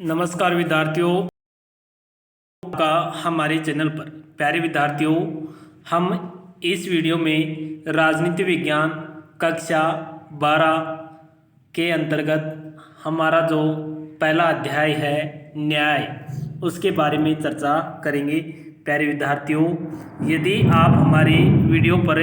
नमस्कार विद्यार्थियों का हमारे चैनल पर। प्यारे विद्यार्थियों, हम इस वीडियो में राजनीति विज्ञान कक्षा 12 के अंतर्गत हमारा जो पहला अध्याय है न्याय, उसके बारे में चर्चा करेंगे। प्यारे विद्यार्थियों, यदि आप हमारे वीडियो पर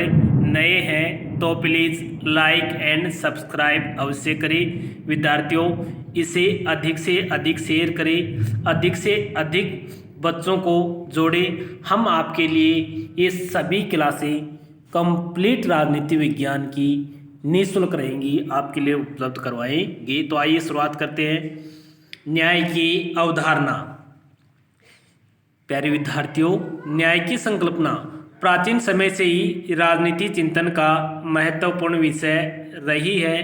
नए हैं तो प्लीज़ लाइक एंड सब्सक्राइब अवश्य करें। विद्यार्थियों, इसे अधिक से अधिक शेयर करें, अधिक से अधिक बच्चों को जोड़ें। हम आपके लिए ये सभी क्लासें कंप्लीट राजनीति विज्ञान की निःशुल्क रहेंगी, आपके लिए उपलब्ध करवाएंगे। तो आइए शुरुआत करते हैं। न्याय की अवधारणा। प्यारे विद्यार्थियों, न्याय की संकल्पना प्राचीन समय से ही राजनीति चिंतन का महत्वपूर्ण विषय रही है।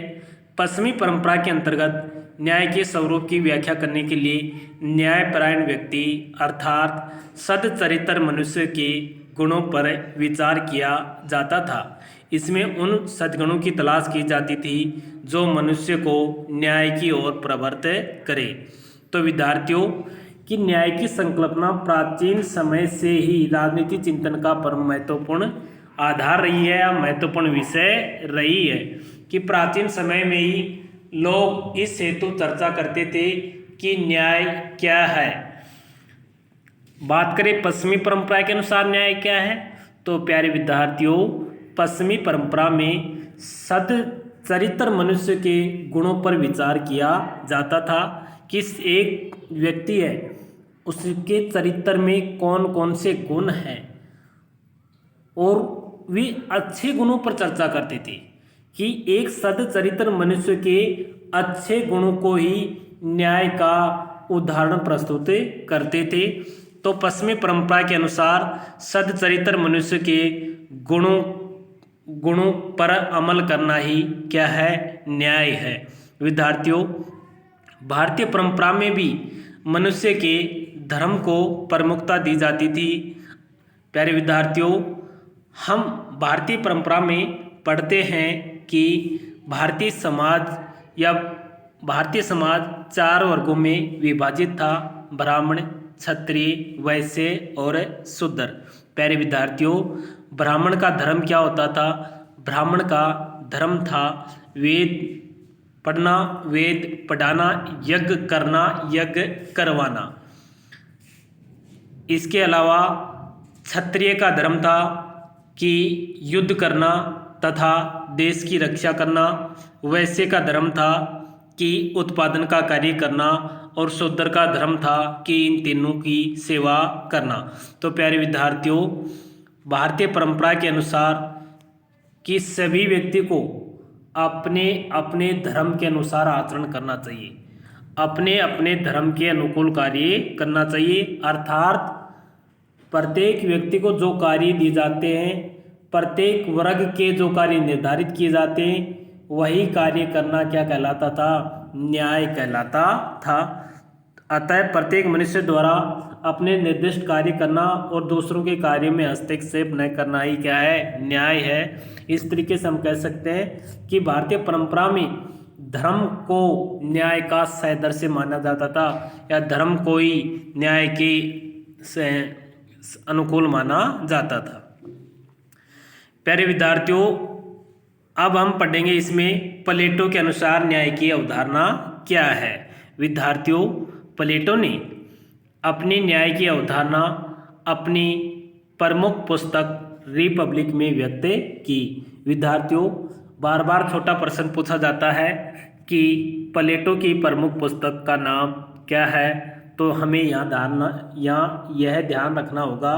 पश्चिमी परंपरा के अंतर्गत न्याय के स्वरूप की व्याख्या करने के लिए न्यायपरायण व्यक्ति अर्थात सद्चरित्र मनुष्य के गुणों पर विचार किया जाता था। इसमें उन सद्गुणों की तलाश की जाती थी जो मनुष्य को न्याय की ओर प्रवृत्त करे। तो विद्यार्थियों, कि न्याय की संकल्पना प्राचीन समय से ही राजनीति चिंतन का परम महत्वपूर्ण आधार रही है या महत्वपूर्ण विषय रही है। कि प्राचीन समय में ही लोग इस हेतु चर्चा करते थे कि न्याय क्या है। बात करें पश्चिमी परंपरा के अनुसार न्याय क्या है, तो प्यारे विद्यार्थियों, पश्चिमी परंपरा में सद्चरित्र मनुष्य के गुणों पर विचार किया जाता था। किस एक व्यक्ति है, उसके चरित्र में कौन कौन से गुण हैं, और वे अच्छे गुणों पर चर्चा करते थे कि एक सद्चरित्र मनुष्य के अच्छे गुणों को ही न्याय का उदाहरण प्रस्तुत करते थे। तो पश्चिमी परंपरा के अनुसार सद्चरित्र मनुष्य के गुणों पर अमल करना ही क्या है, न्याय है। विद्यार्थियों, भारतीय परंपरा में भी मनुष्य के धर्म को प्रमुखता दी जाती थी। प्यारे विद्यार्थियों, हम भारतीय परंपरा में पढ़ते हैं कि भारतीय समाज 4 वर्गों में विभाजित था: ब्राह्मण, क्षत्रिय, वैश्य और शूद्र। प्यारे विद्यार्थियों, ब्राह्मण का धर्म क्या होता था? ब्राह्मण का धर्म था वेद पढ़ना, वेद पढ़ाना, यज्ञ करना, यज्ञ करवाना। इसके अलावा क्षत्रिय का धर्म था कि युद्ध करना तथा देश की रक्षा करना। वैश्य का धर्म था कि उत्पादन का कार्य करना, और शूद्र का धर्म था कि इन तीनों की सेवा करना। तो प्यारे विद्यार्थियों, भारतीय परंपरा के अनुसार कि सभी व्यक्ति को अपने अपने धर्म के अनुसार आचरण करना चाहिए, अपने अपने धर्म के अनुकूल कार्य करना चाहिए। अर्थात प्रत्येक व्यक्ति को जो कार्य दिए जाते हैं, प्रत्येक वर्ग के जो कार्य निर्धारित किए जाते हैं, वही कार्य करना क्या कहलाता था? न्याय कहलाता था। अतः प्रत्येक मनुष्य द्वारा अपने निर्दिष्ट कार्य करना और दूसरों के कार्य में हस्तक्षेप न करना ही क्या है? न्याय है। इस तरीके से हम कह सकते हैं कि भारतीय परंपरा में धर्म को न्याय का सदृश माना जाता था, या धर्म को ही न्याय के अनुकूल माना जाता था। प्यारे विद्यार्थियों, अब हम पढ़ेंगे इसमें प्लेटो के अनुसार न्याय की अवधारणा क्या है। विद्यार्थियों, प्लेटो ने अपनी न्याय की अवधारणा अपनी प्रमुख पुस्तक रिपब्लिक में व्यक्त की। विद्यार्थियों, बार बार छोटा प्रश्न पूछा जाता है कि प्लेटो की प्रमुख पुस्तक का नाम क्या है। तो हमें यहाँ यह ध्यान रखना होगा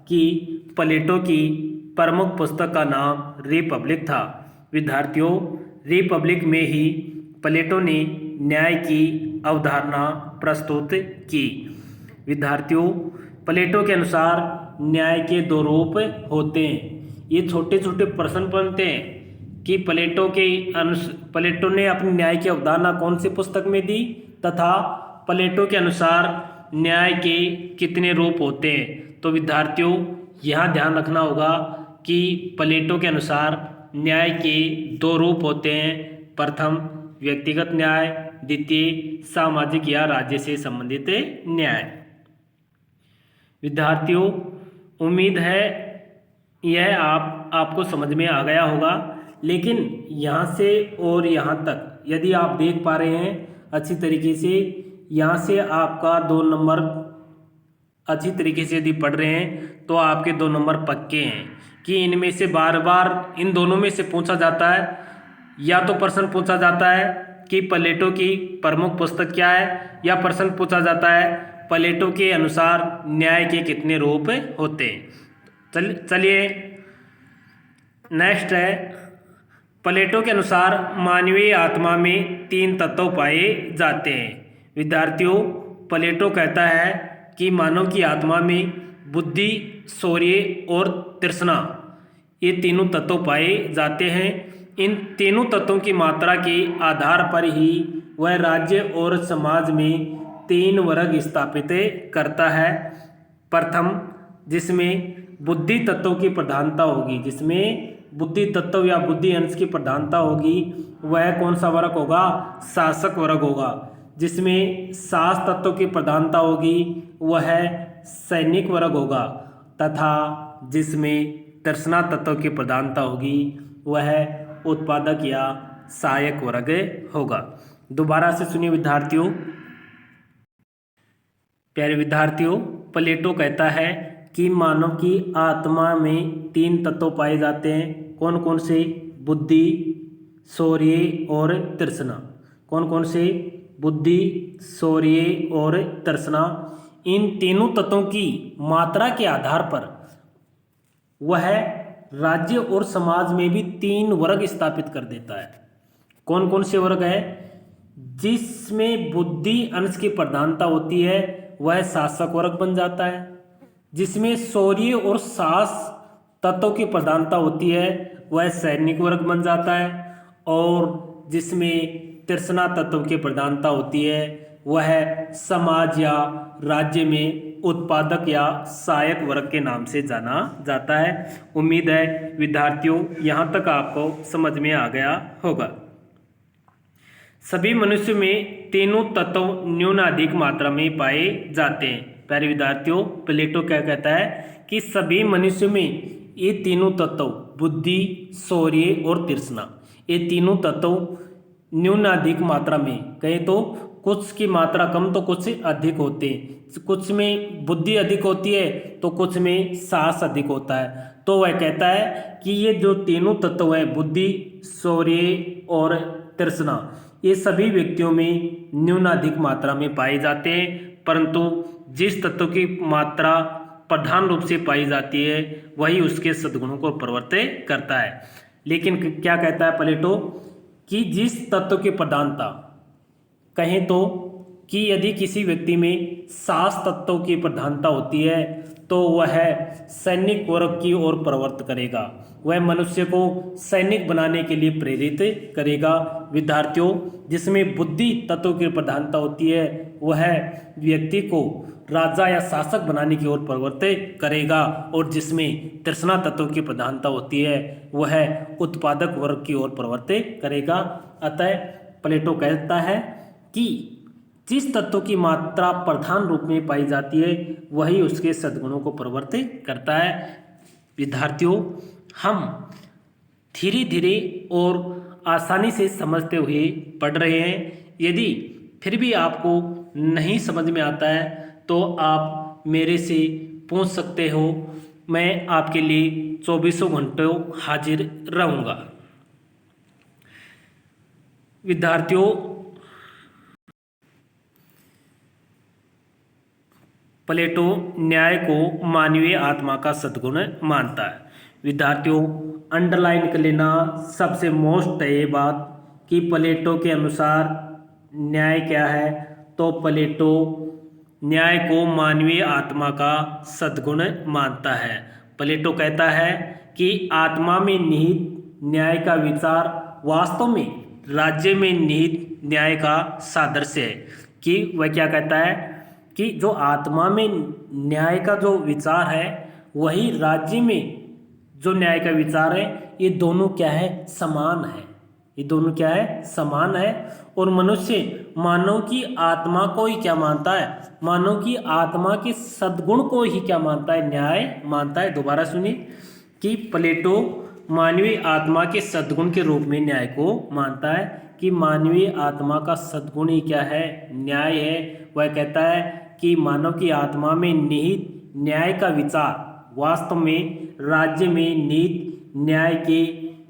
कि प्लेटो की प्रमुख पुस्तक का नाम रिपब्लिक था। विद्यार्थियों, रिपब्लिक में ही प्लेटो ने न्याय की अवधारणा प्रस्तुत की। विद्यार्थियों, प्लेटो के अनुसार न्याय के 2 रूप होते हैं। ये छोटे छोटे प्रश्न बनते हैं कि प्लेटो ने अपनी न्याय की अवधारणा कौन सी पुस्तक में दी, तथा प्लेटो के अनुसार न्याय के कितने रूप होते हैं। तो विद्यार्थियों, यहाँ ध्यान रखना होगा कि प्लेटो के अनुसार न्याय के 2 रूप होते हैं। प्रथम व्यक्तिगत न्याय, द्वितीय सामाजिक या राज्य से संबंधित न्याय। विद्यार्थियों, उम्मीद है यह आपको समझ में आ गया होगा। लेकिन यहाँ से और यहाँ तक यदि आप देख पा रहे हैं अच्छी तरीके से, यहाँ से आपका 2 नंबर अच्छी तरीके से यदि पढ़ रहे हैं तो आपके 2 नंबर पक्के हैं कि इनमें से बार बार इन दोनों में से पूछा जाता है। या तो प्रश्न पूछा जाता है कि प्लेटो की प्रमुख पुस्तक क्या है, या प्रश्न पूछा जाता है प्लेटो के अनुसार न्याय के कितने रूप होते हैं। चलिए नेक्स्ट है, प्लेटो के अनुसार मानवीय आत्मा में 3 तत्व पाए जाते हैं। विद्यार्थियों, प्लेटो कहता है कि मानव की आत्मा में बुद्धि, शौर्य और तृष्णा, ये तीनों तत्व पाए जाते हैं। इन तीनों तत्वों की मात्रा के आधार पर ही वह राज्य और समाज में 3 वर्ग स्थापित करता है। प्रथम, जिसमें बुद्धि तत्व की प्रधानता होगी, जिसमें बुद्धि तत्व या बुद्धि अंश की प्रधानता होगी, वह कौन सा वर्ग होगा? शासक वर्ग होगा। जिसमें साहस तत्व की प्रधानता होगी वह सैनिक वर्ग होगा, तथा जिसमें तृष्णा तत्व की प्रधानता होगी वह उत्पादक या सहायक वर्ग होगा। दोबारा से सुनिए विद्यार्थियों। प्यारे विद्यार्थियों, प्लेटो कहता है कि मानव की आत्मा में 3 तत्व पाए जाते हैं। कौन कौन से? बुद्धि, शौर्य और तृष्णा। कौन कौन से? बुद्धि, शौर्य और तृष्णा। इन तीनों तत्वों की मात्रा के आधार पर वह राज्य और समाज में भी 3 वर्ग स्थापित कर देता है। कौन कौन से वर्ग है? जिसमें बुद्धि अंश की प्रधानता होती है वह शासक वर्ग बन जाता है। जिसमें शौर्य और साहस तत्व की प्रधानता होती है वह सैनिक वर्ग बन जाता है। और जिसमें तृष्णा तत्व की प्रधानता होती है वह समाज या राज्य में उत्पादक या सहायक वर्ग के नाम से जाना जाता है। उम्मीद है विद्यार्थियों यहाँ तक आपको समझ में आ गया होगा। सभी मनुष्य में तीनों तत्व न्यूनाधिक मात्रा में पाए जाते हैं। प्यारे विद्यार्थियों, प्लेटो क्या कहता है कि सभी मनुष्य में ये तीनों तत्व बुद्धि, शौर्य और तृष्णा, ये तीनों तत्व न्यूनाधिक मात्रा में, कहें तो कुछ की मात्रा कम तो कुछ अधिक होते हैं। कुछ में बुद्धि अधिक होती है तो कुछ में साहस अधिक होता है। तो वह कहता है कि ये जो तीनों तत्व हैं बुद्धि, शौर्य और तृष्णा, ये सभी व्यक्तियों में न्यूनाधिक मात्रा में पाए जाते हैं। परंतु जिस तत्व की मात्रा प्रधान रूप से पाई जाती है वही उसके सद्गुणों को प्रवर्तित करता है। लेकिन क्या कहता है प्लेटो कि जिस तत्व की प्रधानता, कहें तो कि यदि किसी व्यक्ति में साहस तत्व की प्रधानता होती है तो वह सैनिक वर्ग की ओर प्रवृत्त करेगा, वह मनुष्य को सैनिक बनाने के लिए प्रेरित करेगा। विद्यार्थियों, जिसमें बुद्धि तत्व की प्रधानता होती है वह व्यक्ति को राजा या शासक बनाने की ओर प्रवृत्त करेगा, और जिसमें तृष्णा तत्व की प्रधानता होती है वह उत्पादक वर्ग की ओर प्रवृत्त करेगा। अतः प्लेटो कहता है कि जिस तत्व की मात्रा प्रधान रूप में पाई जाती है वही उसके सद्गुणों को प्रवर्तित करता है। विद्यार्थियों, हम धीरे धीरे और आसानी से समझते हुए पढ़ रहे हैं। यदि फिर भी आपको नहीं समझ में आता है तो आप मेरे से पूछ सकते हो, मैं आपके लिए 24 घंटों हाजिर रहूँगा। विद्यार्थियों, प्लेटो न्याय को मानवीय आत्मा का सद्गुण मानता है। विद्यार्थियों, अंडरलाइन कर लेना, सबसे मोस्ट है ये बात कि प्लेटो के अनुसार न्याय क्या है। तो प्लेटो न्याय को मानवीय आत्मा का सद्गुण मानता है। प्लेटो कहता है कि आत्मा में निहित न्याय का विचार वास्तव में राज्य में निहित न्याय का सादृश्य है। कि वह क्या कहता है कि जो आत्मा में न्याय का जो विचार है वही राज्य में जो न्याय का विचार है, ये दोनों क्या है? समान है। ये दोनों क्या है? समान है। और मनुष्य मानव की आत्मा को ही क्या मानता है, मानव की आत्मा के सद्गुण को ही क्या मानता है, न्याय मानता है। दोबारा सुनिए कि प्लेटो मानवीय आत्मा के सद्गुण के रूप में न्याय को मानता है कि मानवीय आत्मा का सद्गुण ही क्या है, न्याय है। वह कहता है कि मानव की आत्मा में निहित न्याय का विचार वास्तव में राज्य में निहित न्याय के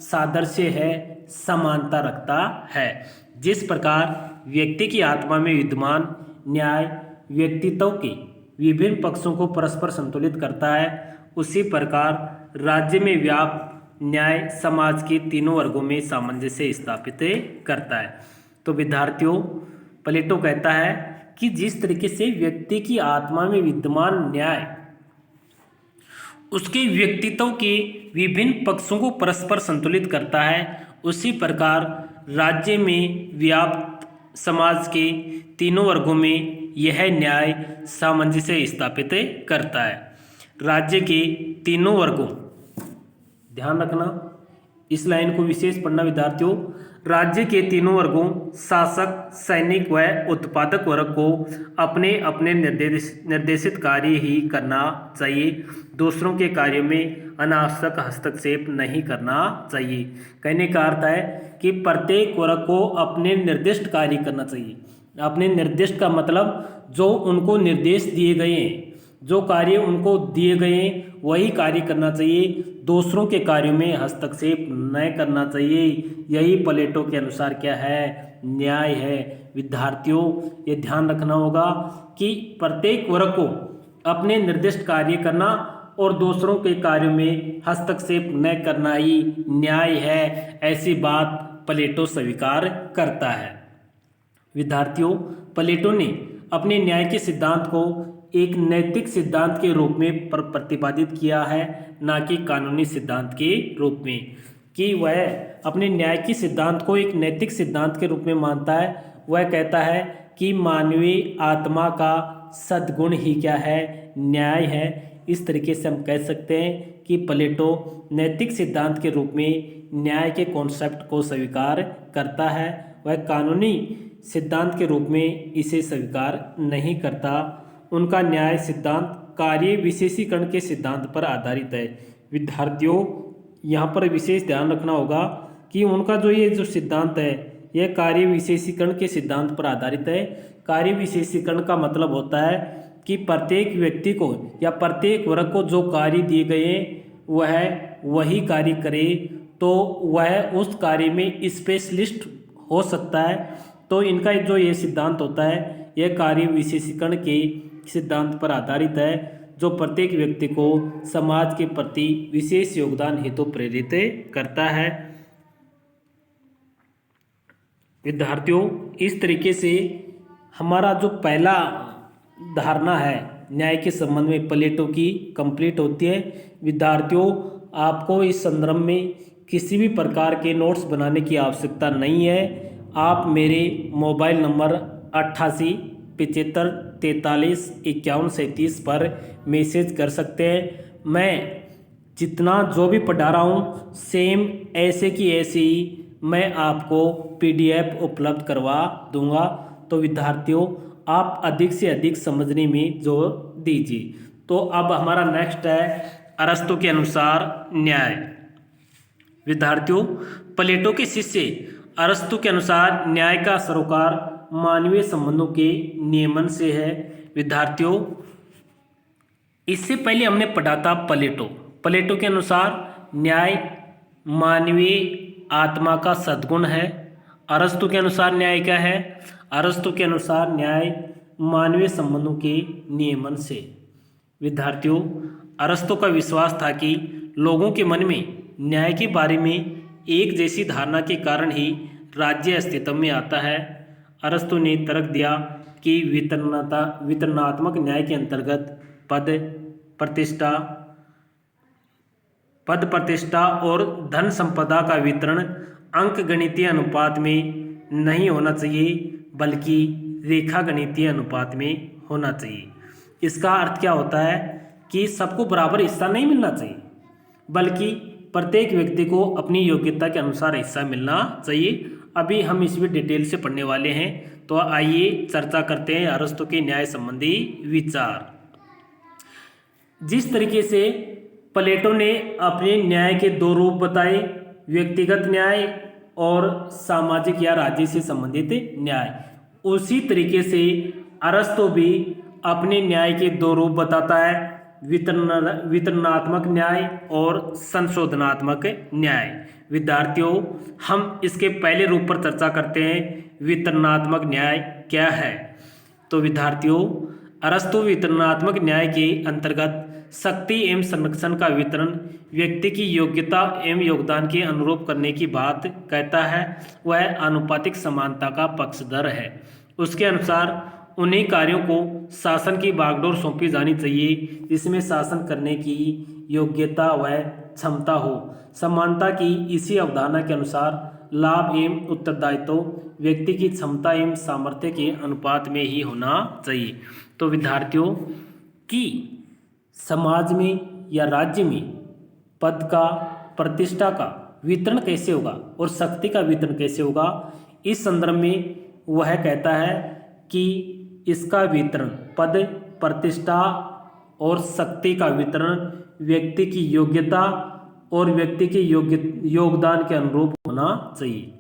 सादृश्य है, समानता रखता है। जिस प्रकार व्यक्ति की आत्मा में विद्यमान न्याय व्यक्तित्व के विभिन्न पक्षों को परस्पर संतुलित करता है, उसी प्रकार राज्य में व्याप्त न्याय समाज के तीनों वर्गों में सामंजस्य स्थापित करता है। तो विद्यार्थियों, प्लेटो कहता है कि जिस तरीके से व्यक्ति की आत्मा में विद्यमान न्याय उसके व्यक्तित्व के विभिन्न पक्षों को परस्पर संतुलित करता है, उसी प्रकार राज्य में व्याप्त समाज के तीनों वर्गों में यह न्याय सामंजस्य स्थापित करता है। राज्य के तीनों वर्गों, ध्यान रखना इस लाइन को विशेष पढ़ना विद्यार्थियों, राज्य के तीनों वर्गों शासक, सैनिक व उत्पादक वर्ग को अपने अपने निर्देशित कार्य ही करना चाहिए, दूसरों के कार्यों में अनावश्यक हस्तक्षेप नहीं करना चाहिए। कहने का अर्थ है कि प्रत्येक वर्ग को अपने निर्दिष्ट कार्य करना चाहिए। अपने निर्दिष्ट का मतलब जो उनको निर्देश दिए गए हैं, जो कार्य उनको दिए गए हैं वही कार्य करना चाहिए, दूसरों के कार्यों में हस्तक्षेप न करना चाहिए। यही प्लेटो के अनुसार क्या है, न्याय है। विद्यार्थियों, ये ध्यान रखना होगा कि प्रत्येक वर्ग को अपने निर्दिष्ट कार्य करना और दूसरों के कार्यों में हस्तक्षेप न करना ही न्याय है, ऐसी बात प्लेटो स्वीकार करता है। विद्यार्थियों, प्लेटो ने अपने न्याय के सिद्धांत को एक नैतिक सिद्धांत के रूप में प्रतिपादित किया है, ना कि कानूनी सिद्धांत के रूप में। कि वह अपने न्याय के सिद्धांत को एक नैतिक सिद्धांत के रूप में मानता है। वह कहता है कि मानवीय आत्मा का सद्गुण ही क्या है, न्याय है। इस तरीके से हम कह सकते हैं कि प्लेटो नैतिक सिद्धांत के रूप में न्याय के कॉन्सेप्ट को स्वीकार करता है, वह कानूनी सिद्धांत के रूप में इसे स्वीकार नहीं करता। उनका न्याय सिद्धांत कार्य विशेषीकरण के सिद्धांत पर आधारित है। विद्यार्थियों, यहाँ पर विशेष ध्यान रखना होगा कि उनका ये जो सिद्धांत है यह कार्य विशेषीकरण के सिद्धांत पर आधारित है। कार्य विशेषीकरण का मतलब होता है कि प्रत्येक व्यक्ति को या प्रत्येक वर्ग को जो कार्य दिए गए वह वही कार्य करे, तो वह उस कार्य में स्पेशलिस्ट हो सकता है। तो इनका ये सिद्धांत होता है, यह कार्य विशेषीकरण के सिद्धांत पर आधारित है, जो प्रत्येक व्यक्ति को समाज के प्रति विशेष योगदान हेतु प्रेरित करता है। विद्यार्थियों, इस तरीके से हमारा जो पहला धारणा है न्याय के संबंध में प्लेटो की कंप्लीट होती है। विद्यार्थियों, आपको इस संदर्भ में किसी भी प्रकार के नोट्स बनाने की आवश्यकता नहीं है। आप मेरे मोबाइल नंबर 88 75 43 51 37 पर मैसेज कर सकते हैं। मैं जितना जो भी पढ़ा रहा हूँ सेम ऐसे की ऐसे ही मैं आपको PDF उपलब्ध करवा दूंगा। तो विद्यार्थियों, आप अधिक से अधिक समझने में जोर दीजिए। तो अब हमारा नेक्स्ट है अरस्तु के अनुसार न्याय। विद्यार्थियों, प्लेटो के शिष्य अरस्तु के अनुसार न्याय का सरोकार मानवीय संबंधों के नियमन से है। विद्यार्थियों, इससे पहले हमने पढ़ा था प्लेटो के अनुसार न्याय मानवीय आत्मा का सद्गुण है। अरस्तु के अनुसार न्याय क्या है? अरस्तु के अनुसार न्याय मानवीय संबंधों के नियमन से। विद्यार्थियों, अरस्तु का विश्वास था कि लोगों के मन में न्याय के बारे में एक जैसी धारणा के कारण ही राज्य अस्तित्व में आता है। अरस्तु ने तर्क दिया कि वितरणात्मक न्याय के अंतर्गत पद प्रतिष्ठा और धन संपदा का वितरण अंकगणितीय अनुपात में नहीं होना चाहिए, बल्कि रेखा गणितीय अनुपात में होना चाहिए। इसका अर्थ क्या होता है कि सबको बराबर हिस्सा नहीं मिलना चाहिए, बल्कि प्रत्येक व्यक्ति को अपनी योग्यता के अनुसार हिस्सा मिलना चाहिए। अभी हम इसमें डिटेल से पढ़ने वाले हैं। तो आइए चर्चा करते हैं अरस्तु के न्याय संबंधी विचार। जिस तरीके से प्लेटो ने अपने न्याय के दो रूप बताए, व्यक्तिगत न्याय और सामाजिक या राज्य से संबंधित न्याय, उसी तरीके से अरस्तु भी अपने न्याय के दो रूप बताता है, वितरणात्मक न्याय और संशोधनात्मक न्याय। विद्यार्थियों, हम इसके पहले रूप पर चर्चा करते हैं, वितरणात्मक न्याय क्या है। तो विद्यार्थियों, अरस्तु वितरणात्मक न्याय के अंतर्गत शक्ति एवं संरक्षण का वितरण व्यक्ति की योग्यता एवं योगदान के अनुरूप करने की बात कहता है। वह आनुपातिक समानता का पक्षधर है। उसके अनुसार उन्हीं कार्यों को शासन की बागडोर सौंपी जानी चाहिए जिसमें शासन करने की योग्यता व क्षमता हो। समानता की इसी अवधारणा के अनुसार लाभ एवं उत्तरदायित्व व्यक्ति की क्षमता एवं सामर्थ्य के अनुपात में ही होना चाहिए। तो विद्यार्थियों, कि समाज में या राज्य में पद का, प्रतिष्ठा का वितरण कैसे होगा और शक्ति का वितरण कैसे होगा, इस संदर्भ में वह कहता है कि इसका वितरण पद, प्रतिष्ठा और शक्ति का वितरण व्यक्ति की योग्यता और व्यक्ति के योगदान के अनुरूप होना चाहिए।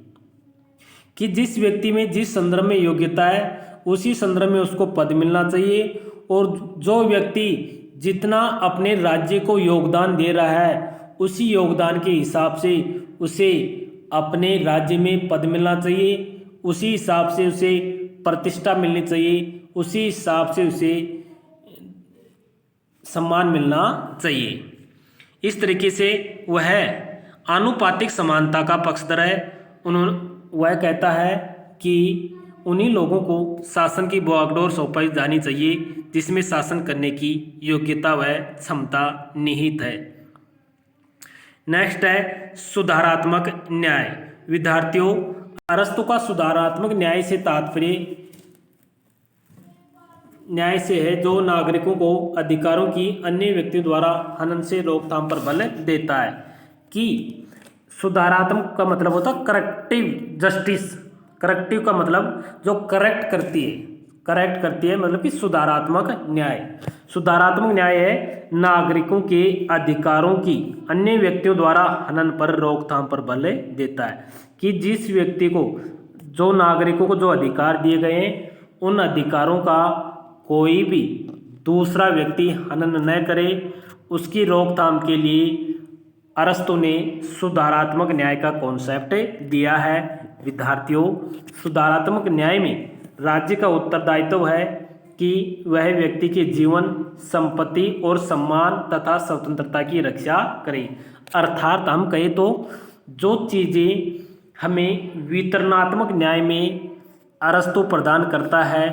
कि जिस व्यक्ति में जिस संदर्भ में योग्यता है उसी संदर्भ में उसको पद मिलना चाहिए, और जो व्यक्ति जितना अपने राज्य को योगदान दे रहा है उसी योगदान के हिसाब से उसे अपने राज्य में पद मिलना चाहिए, उसी हिसाब से उसे प्रतिष्ठा मिलनी चाहिए, उसी हिसाब से उसे सम्मान मिलना चाहिए। इस तरीके से वह आनुपातिक समानता का पक्षधर है। वह कहता है कि उन्हीं लोगों को शासन की बागडोर सौंपाई जानी चाहिए जिसमें शासन करने की योग्यता व क्षमता निहित है। नेक्स्ट है सुधारात्मक न्याय। विद्यार्थियों, अरस्तु का सुधारात्मक न्याय से तात्पर्य न्याय से है जो नागरिकों को अधिकारों की अन्य व्यक्तियों द्वारा हनन से रोकथाम पर बल देता है। कि सुधारात्मक का मतलब होता है करेक्टिव जस्टिस। करेक्टिव का मतलब जो करेक्ट करती है मतलब कि सुधारात्मक न्याय। सुधारात्मक न्याय है नागरिकों के अधिकारों की अन्य व्यक्तियों द्वारा हनन पर रोकथाम पर बल देता है। कि जिस व्यक्ति को, जो नागरिकों को जो अधिकार दिए गए हैं उन अधिकारों का कोई भी दूसरा व्यक्ति हनन न करे, उसकी रोकथाम के लिए अरस्तु ने सुधारात्मक न्याय का कॉन्सेप्ट दिया है। विद्यार्थियों, सुधारात्मक न्याय में राज्य का उत्तरदायित्व है कि वह व्यक्ति के जीवन, संपत्ति और सम्मान तथा स्वतंत्रता की रक्षा करे। अर्थात हम कहें तो जो चीज़ें हमें वितरणात्मक न्याय में अरस्तु प्रदान करता है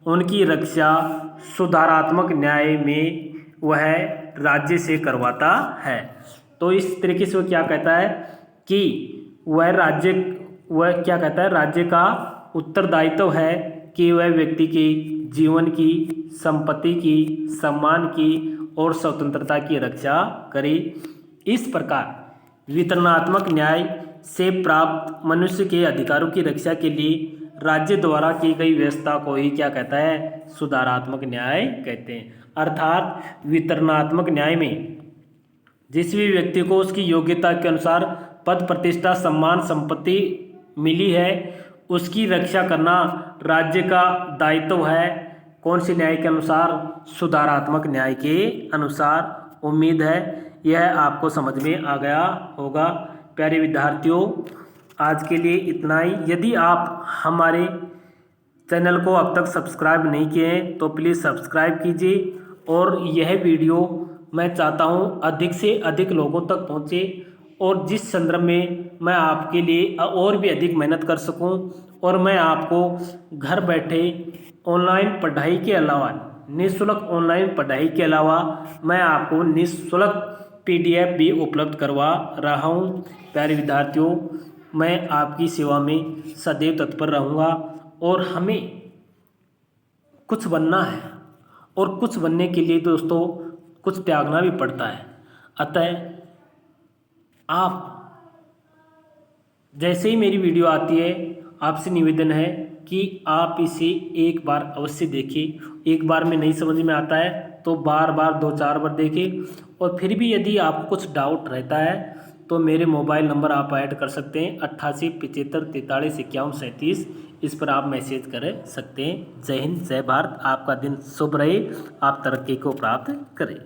उनकी रक्षा सुधारात्मक न्याय में वह राज्य से करवाता है। तो इस तरीके से वह क्या कहता है कि वह क्या कहता है, राज्य का उत्तरदायित्व है कि वह व्यक्ति के जीवन की, संपत्ति की, सम्मान की और स्वतंत्रता की रक्षा करे। इस प्रकार वितरणात्मक न्याय से प्राप्त मनुष्य के अधिकारों की रक्षा के लिए राज्य द्वारा की गई व्यवस्था को ही क्या कहता है, सुधारात्मक न्याय कहते हैं। अर्थात वितरणात्मक न्याय में जिस भी व्यक्ति को उसकी योग्यता के अनुसार पद, प्रतिष्ठा, सम्मान, संपत्ति मिली है उसकी रक्षा करना राज्य का दायित्व है। कौन से न्याय के अनुसार? सुधारात्मक न्याय के अनुसार। उम्मीद है यह आपको समझ में आ गया होगा। प्यारे विद्यार्थियों, आज के लिए इतना ही। यदि आप हमारे चैनल को अब तक सब्सक्राइब नहीं किए हैं तो प्लीज़ सब्सक्राइब कीजिए, और यह वीडियो मैं चाहता हूं अधिक से अधिक लोगों तक पहुंचे, और जिस संदर्भ में मैं आपके लिए और भी अधिक मेहनत कर सकूं, और मैं आपको घर बैठे ऑनलाइन पढ़ाई के अलावा, निःशुल्क ऑनलाइन पढ़ाई के अलावा मैं आपको निःशुल्क PDF भी उपलब्ध करवा रहा हूं। प्यारे विद्यार्थियों, मैं आपकी सेवा में सदैव तत्पर रहूँगा, और हमें कुछ बनना है, और कुछ बनने के लिए दोस्तों कुछ त्यागना भी पड़ता है। अतः आप जैसे ही मेरी वीडियो आती है आपसे निवेदन है कि आप इसे एक बार अवश्य देखिए। एक बार में नहीं समझ में आता है तो बार बार 2-4 बार देखें। और फिर भी यदि आपको कुछ डाउट रहता है तो मेरे मोबाइल नंबर आप ऐड कर सकते हैं 88 75 43 51 37। इस पर आप मैसेज कर सकते हैं। जय हिंद, जय भारत। आपका दिन शुभ रहे, आप तरक्की को प्राप्त करें।